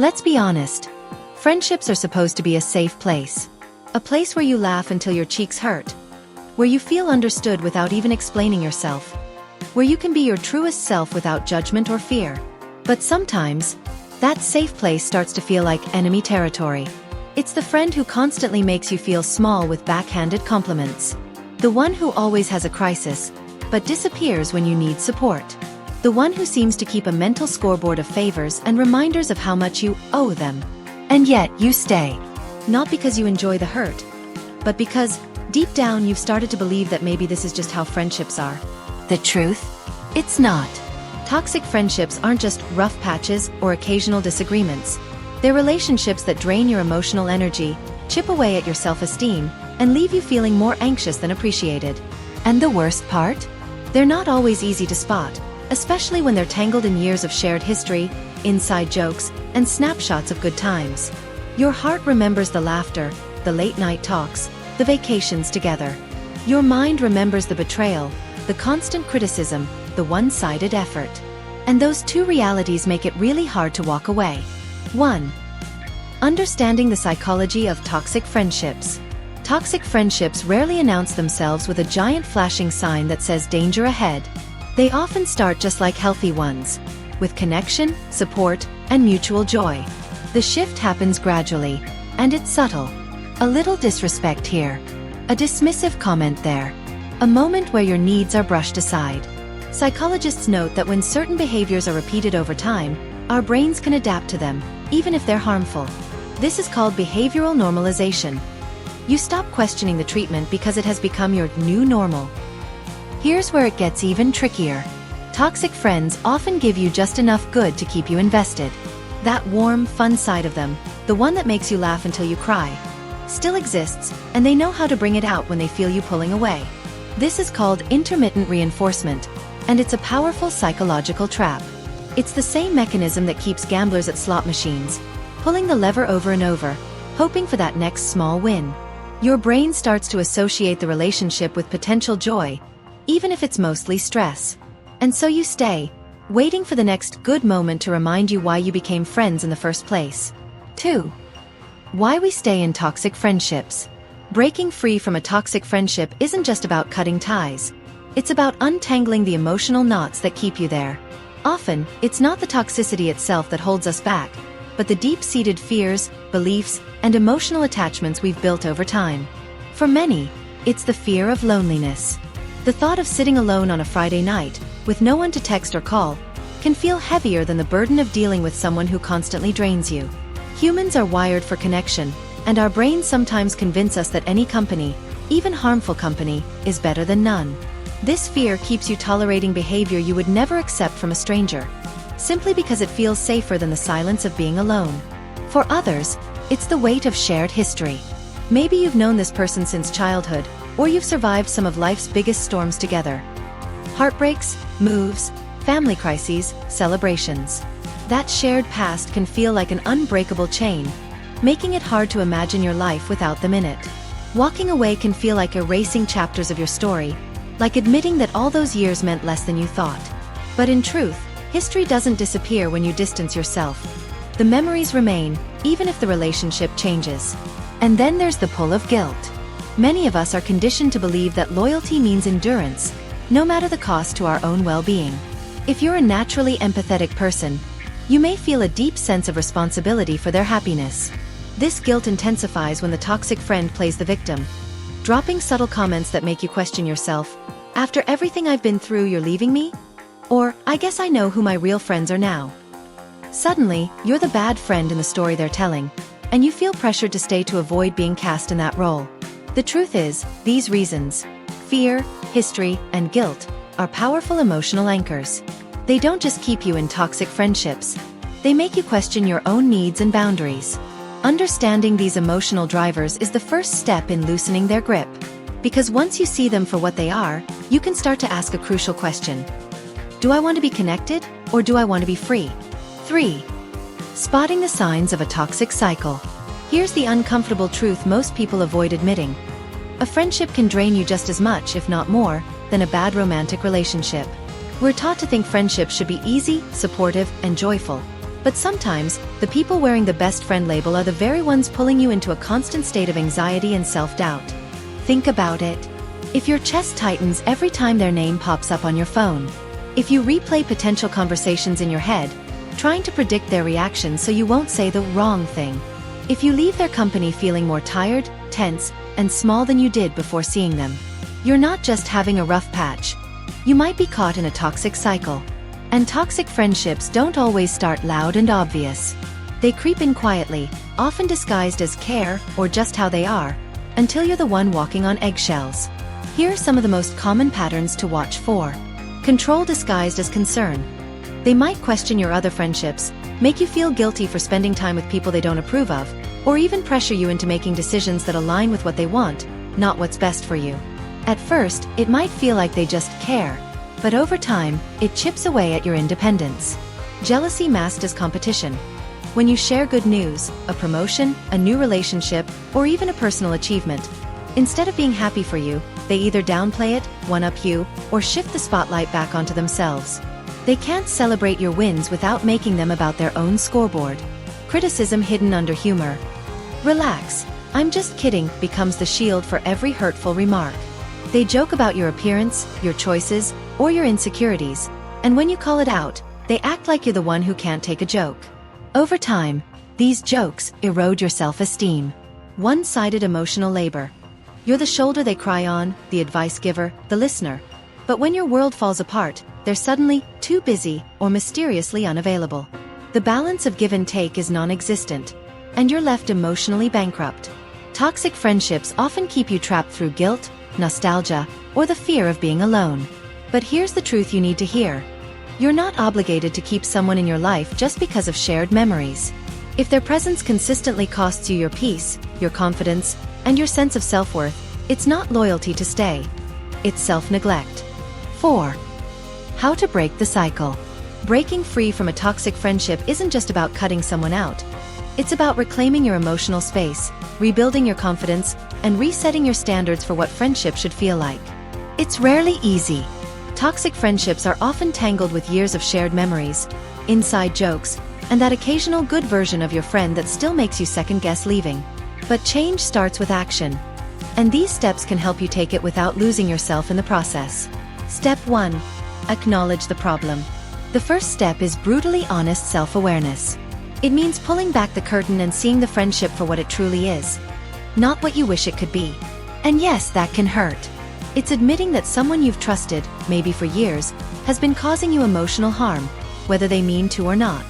Let's be honest. Friendships are supposed to be a safe place. A place where you laugh until your cheeks hurt. Where you feel understood without even explaining yourself. Where you can be your truest self without judgment or fear. But sometimes, that safe place starts to feel like enemy territory. It's the friend who constantly makes you feel small with backhanded compliments. The one who always has a crisis, but disappears when you need support. The one who seems to keep a mental scoreboard of favors and reminders of how much you owe them. And yet, you stay. Not because you enjoy the hurt, but because, deep down, you've started to believe that maybe this is just how friendships are. The truth? It's not. Toxic friendships aren't just rough patches or occasional disagreements. They're relationships that drain your emotional energy, chip away at your self-esteem, and leave you feeling more anxious than appreciated. And the worst part? They're not always easy to spot, especially when they're tangled in years of shared history, inside jokes, and snapshots of good times. Your heart remembers the laughter, the late-night talks, the vacations together. Your mind remembers the betrayal, the constant criticism, the one-sided effort. And those two realities make it really hard to walk away. 1. Understanding the psychology of toxic friendships. Toxic friendships rarely announce themselves with a giant flashing sign that says danger ahead. They often start just like healthy ones, with connection, support, and mutual joy. The shift happens gradually, and it's subtle. A little disrespect here, a dismissive comment there, a moment where your needs are brushed aside. Psychologists note that when certain behaviors are repeated over time, our brains can adapt to them, even if they're harmful. This is called behavioral normalization. You stop questioning the treatment because it has become your new normal. Here's where it gets even trickier. Toxic friends often give you just enough good to keep you invested. That warm, fun side of them, the one that makes you laugh until you cry, still exists, and they know how to bring it out when they feel you pulling away. This is called intermittent reinforcement, and it's a powerful psychological trap. It's the same mechanism that keeps gamblers at slot machines, pulling the lever over and over, hoping for that next small win. Your brain starts to associate the relationship with potential joy, even if it's mostly stress. And so you stay, waiting for the next good moment to remind you why you became friends in the first place. 2. Why we stay in toxic friendships. Breaking free from a toxic friendship isn't just about cutting ties. It's about untangling the emotional knots that keep you there. Often, it's not the toxicity itself that holds us back, but the deep-seated fears, beliefs, and emotional attachments we've built over time. For many, it's the fear of loneliness. The thought of sitting alone on a Friday night, with no one to text or call, can feel heavier than the burden of dealing with someone who constantly drains you. Humans are wired for connection, and our brains sometimes convince us that any company, even harmful company, is better than none. This fear keeps you tolerating behavior you would never accept from a stranger, simply because it feels safer than the silence of being alone. For others, it's the weight of shared history. Maybe you've known this person since childhood, or you've survived some of life's biggest storms together. Heartbreaks, moves, family crises, celebrations. That shared past can feel like an unbreakable chain, making it hard to imagine your life without them in it. Walking away can feel like erasing chapters of your story, like admitting that all those years meant less than you thought. But in truth, history doesn't disappear when you distance yourself. The memories remain, even if the relationship changes. And then there's the pull of guilt. Many of us are conditioned to believe that loyalty means endurance, no matter the cost to our own well-being. If you're a naturally empathetic person, you may feel a deep sense of responsibility for their happiness. This guilt intensifies when the toxic friend plays the victim, dropping subtle comments that make you question yourself. After everything I've been through, you're leaving me? Or, I guess I know who my real friends are now. Suddenly, you're the bad friend in the story they're telling, and you feel pressured to stay to avoid being cast in that role. The truth is, these reasons, fear, history, and guilt, are powerful emotional anchors. They don't just keep you in toxic friendships. They make you question your own needs and boundaries. Understanding these emotional drivers is the first step in loosening their grip. Because once you see them for what they are, you can start to ask a crucial question. Do I want to be connected, or do I want to be free? 3. Spotting the signs of a toxic cycle. Here's the uncomfortable truth most people avoid admitting. A friendship can drain you just as much, if not more, than a bad romantic relationship. We're taught to think friendships should be easy, supportive, and joyful. But sometimes, the people wearing the best friend label are the very ones pulling you into a constant state of anxiety and self-doubt. Think about it. If your chest tightens every time their name pops up on your phone. If you replay potential conversations in your head, trying to predict their reaction so you won't say the wrong thing. If you leave their company feeling more tired, tense, and small than you did before seeing them. You're not just having a rough patch. You might be caught in a toxic cycle. And toxic friendships don't always start loud and obvious. They creep in quietly, often disguised as care or just how they are, until you're the one walking on eggshells. Here are some of the most common patterns to watch for. Control disguised as concern. They might question your other friendships, make you feel guilty for spending time with people they don't approve of, or even pressure you into making decisions that align with what they want, not what's best for you. At first, it might feel like they just care, but over time, it chips away at your independence. Jealousy masked as competition. When you share good news, a promotion, a new relationship, or even a personal achievement, instead of being happy for you, they either downplay it, one-up you, or shift the spotlight back onto themselves. They can't celebrate your wins without making them about their own scoreboard. Criticism hidden under humor. Relax, I'm just kidding becomes the shield for every hurtful remark. They joke about your appearance, your choices, or your insecurities, and when you call it out, they act like you're the one who can't take a joke. Over time, these jokes erode your self-esteem. One-sided emotional labor. You're the shoulder they cry on, the advice giver, the listener. But when your world falls apart, they're suddenly too busy or mysteriously unavailable. The balance of give and take is non-existent, and you're left emotionally bankrupt. Toxic friendships often keep you trapped through guilt, nostalgia, or the fear of being alone. But here's the truth you need to hear. You're not obligated to keep someone in your life just because of shared memories. If their presence consistently costs you your peace, your confidence, and your sense of self-worth, it's not loyalty to stay. It's self-neglect. 4. How to break the cycle. Breaking free from a toxic friendship isn't just about cutting someone out. It's about reclaiming your emotional space, rebuilding your confidence, and resetting your standards for what friendship should feel like. It's rarely easy. Toxic friendships are often tangled with years of shared memories, inside jokes, and that occasional good version of your friend that still makes you second-guess leaving. But change starts with action. And these steps can help you take it without losing yourself in the process. Step 1. Acknowledge the problem. The first step is brutally honest self-awareness. It means pulling back the curtain and seeing the friendship for what it truly is, not what you wish it could be. And yes, that can hurt. It's admitting that someone you've trusted, maybe for years, has been causing you emotional harm, whether they mean to or not.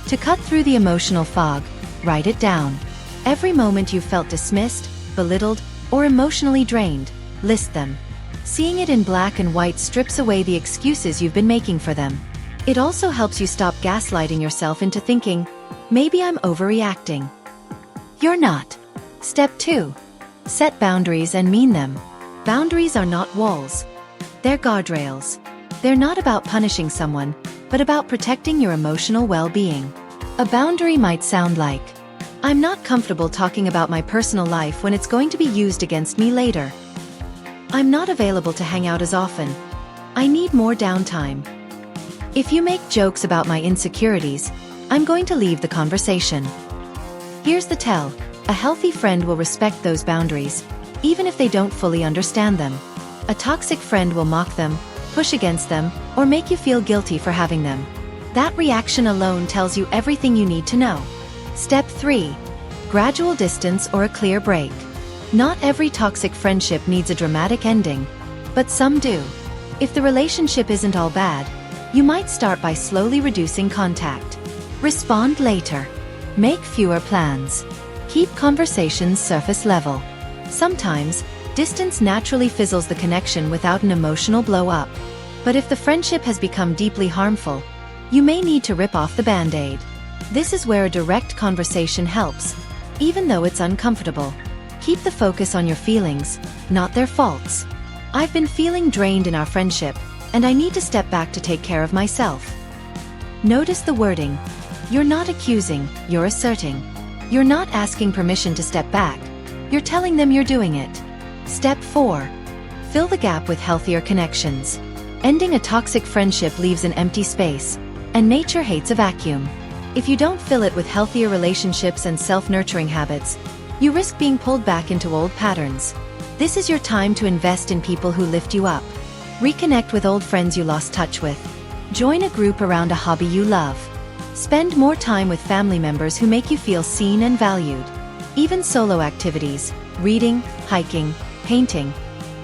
To cut through the emotional fog, write it down. Every moment you've felt dismissed, belittled, or emotionally drained, list them. Seeing it in black and white strips away the excuses you've been making for them. It also helps you stop gaslighting yourself into thinking, maybe I'm overreacting. You're not. Step 2. Set boundaries and mean them. Boundaries are not walls. They're guardrails. They're not about punishing someone, but about protecting your emotional well-being. A boundary might sound like, I'm not comfortable talking about my personal life when it's going to be used against me later. I'm not available to hang out as often. I need more downtime. If you make jokes about my insecurities, I'm going to leave the conversation. Here's the tell. A healthy friend will respect those boundaries, even if they don't fully understand them. A toxic friend will mock them, push against them, or make you feel guilty for having them. That reaction alone tells you everything you need to know. Step 3. Gradual distance or a clear break. Not every toxic friendship needs a dramatic ending, but some do. If the relationship isn't all bad, you might start by slowly reducing contact. Respond later. Make fewer plans. Keep conversations surface level. Sometimes, distance naturally fizzles the connection without an emotional blow-up. But if the friendship has become deeply harmful, you may need to rip off the band-aid. This is where a direct conversation helps, even though it's uncomfortable. Keep the focus on your feelings, not their faults. I've been feeling drained in our friendship, and I need to step back to take care of myself. Notice the wording. You're not accusing, you're asserting. You're not asking permission to step back. You're telling them you're doing it. Step 4. Fill the gap with healthier connections. Ending a toxic friendship leaves an empty space, and nature hates a vacuum. If you don't fill it with healthier relationships and self-nurturing habits, you risk being pulled back into old patterns. This is your time to invest in people who lift you up. Reconnect with old friends you lost touch with. Join a group around a hobby you love. Spend more time with family members who make you feel seen and valued. Even solo activities, reading, hiking, painting,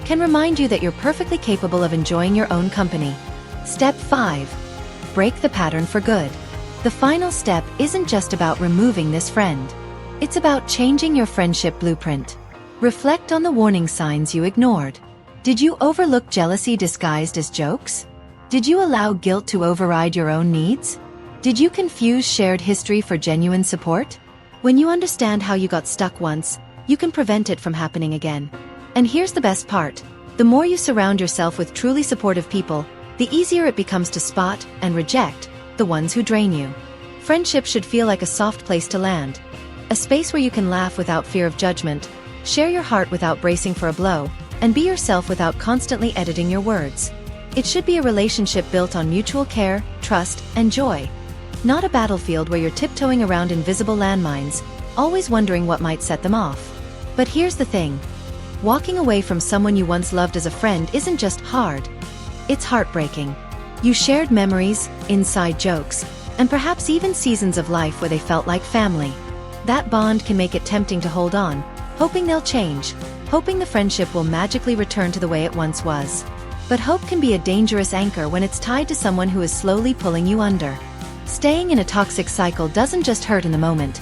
can remind you that you're perfectly capable of enjoying your own company. Step 5. Break the pattern for good. The final step isn't just about removing this friend. It's about changing your friendship blueprint. Reflect on the warning signs you ignored. Did you overlook jealousy disguised as jokes? Did you allow guilt to override your own needs? Did you confuse shared history for genuine support? When you understand how you got stuck once, you can prevent it from happening again. And here's the best part. The more you surround yourself with truly supportive people, the easier it becomes to spot and reject the ones who drain you. Friendship should feel like a soft place to land. A space where you can laugh without fear of judgment, share your heart without bracing for a blow, and be yourself without constantly editing your words. It should be a relationship built on mutual care, trust, and joy. Not a battlefield where you're tiptoeing around invisible landmines, always wondering what might set them off. But here's the thing. Walking away from someone you once loved as a friend isn't just hard. It's heartbreaking. You shared memories, inside jokes, and perhaps even seasons of life where they felt like family. That bond can make it tempting to hold on, hoping they'll change, hoping the friendship will magically return to the way it once was. But hope can be a dangerous anchor when it's tied to someone who is slowly pulling you under. Staying in a toxic cycle doesn't just hurt in the moment.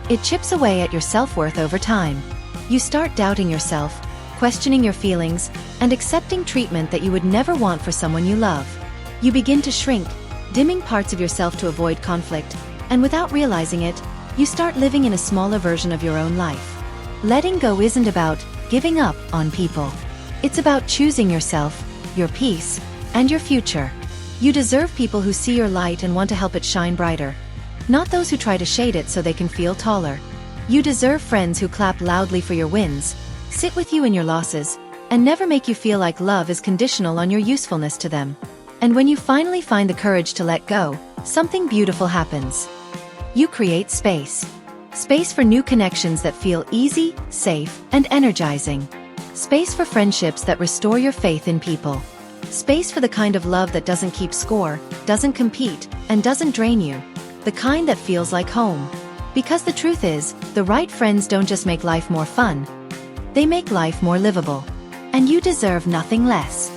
It chips away at your self-worth over time. You start doubting yourself, questioning your feelings, and accepting treatment that you would never want for someone you love. You begin to shrink, dimming parts of yourself to avoid conflict, and without realizing it, you start living in a smaller version of your own life. Letting go isn't about giving up on people. It's about choosing yourself, your peace, and your future. You deserve people who see your light and want to help it shine brighter. Not those who try to shade it so they can feel taller. You deserve friends who clap loudly for your wins, sit with you in your losses, and never make you feel like love is conditional on your usefulness to them. And when you finally find the courage to let go, something beautiful happens. You create space. Space for new connections that feel easy, safe, and energizing. Space for friendships that restore your faith in people. Space for the kind of love that doesn't keep score, doesn't compete, and doesn't drain you. The kind that feels like home. Because the truth is, the right friends don't just make life more fun. They make life more livable. And you deserve nothing less.